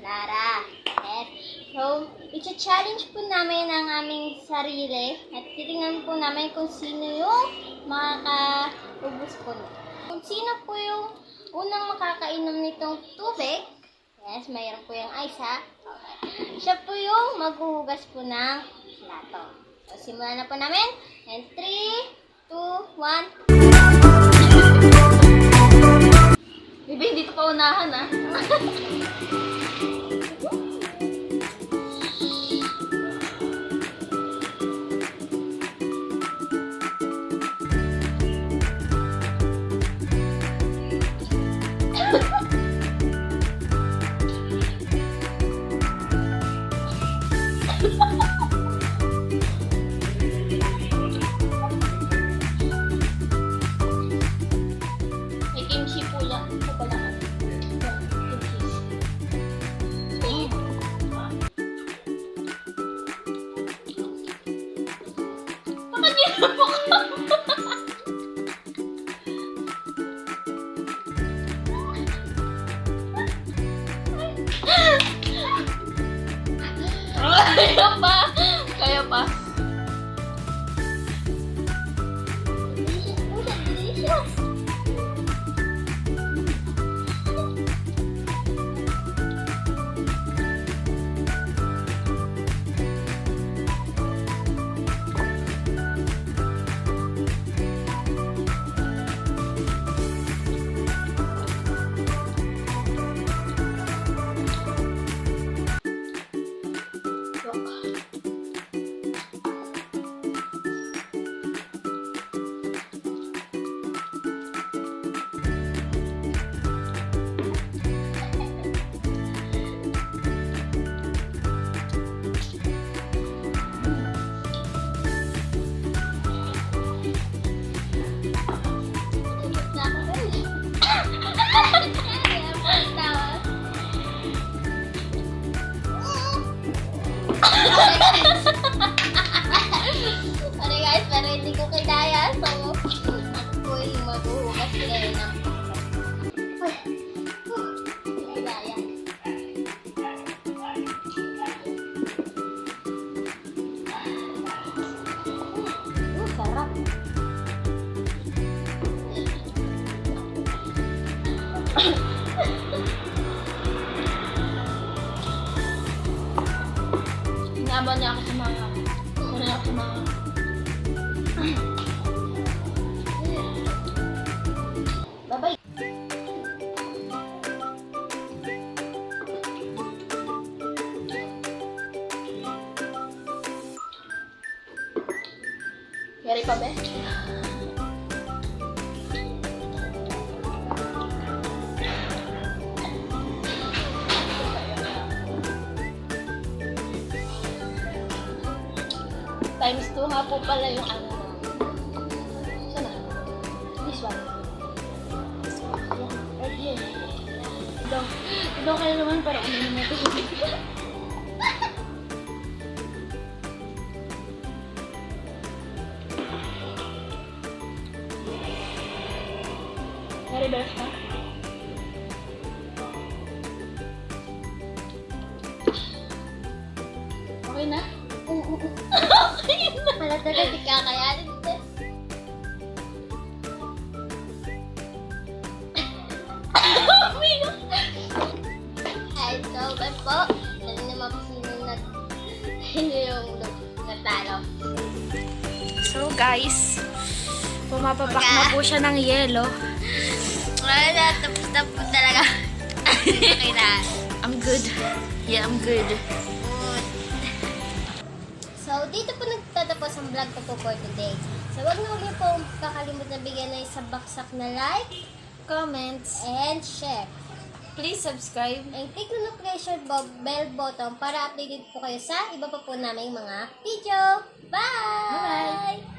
Tara! Yes. So, i-challenge po namin ang aming sarili at titingnan po namin kung sino yung makakaubos po. Kung sino po yung unang makakainom nitong tubig. Yes, mayroon po yung ice ha. Okay. Siya po yung maghuhugas po ng plato. So, simulan na po namin. And 3, 2, 1. Bibi, hindi ko pa unahan ah. May kimchi po lang. Ito pala ka. Bakit yun po ka? Kaya pa. Kaya pa. Delicious! Sorry guys, pero hindi ko kinaya. So, ako po yung maghuhugas ngayon ng kinaya. Sarap. Inaban niya ako sa mga. Wala niya ako sa mga. Bye-bye. Yari pa ba? Times 2 nga po pala yung ano. Sana? This one. Yeah, right here. Ito kaya naman para ano naman ito. Very best ha? Okay na? Wala talaga, di kakayanin ito. Ay, so, ba po? Dali naman po sino yung natalo. So guys, pumapabak na po siya ng yelo. Wala, tapos na po talaga. Okay na. I'm good. Yeah, I'm good. So, dito po nagtatapos ang vlog ko po for today. So, huwag na ulit po kakalimutan na bigyan na isang baksak na like, Comments. and share. Please subscribe. And click the notification bell button para updated po kayo sa iba pa po naming mga video. Bye! Bye-bye!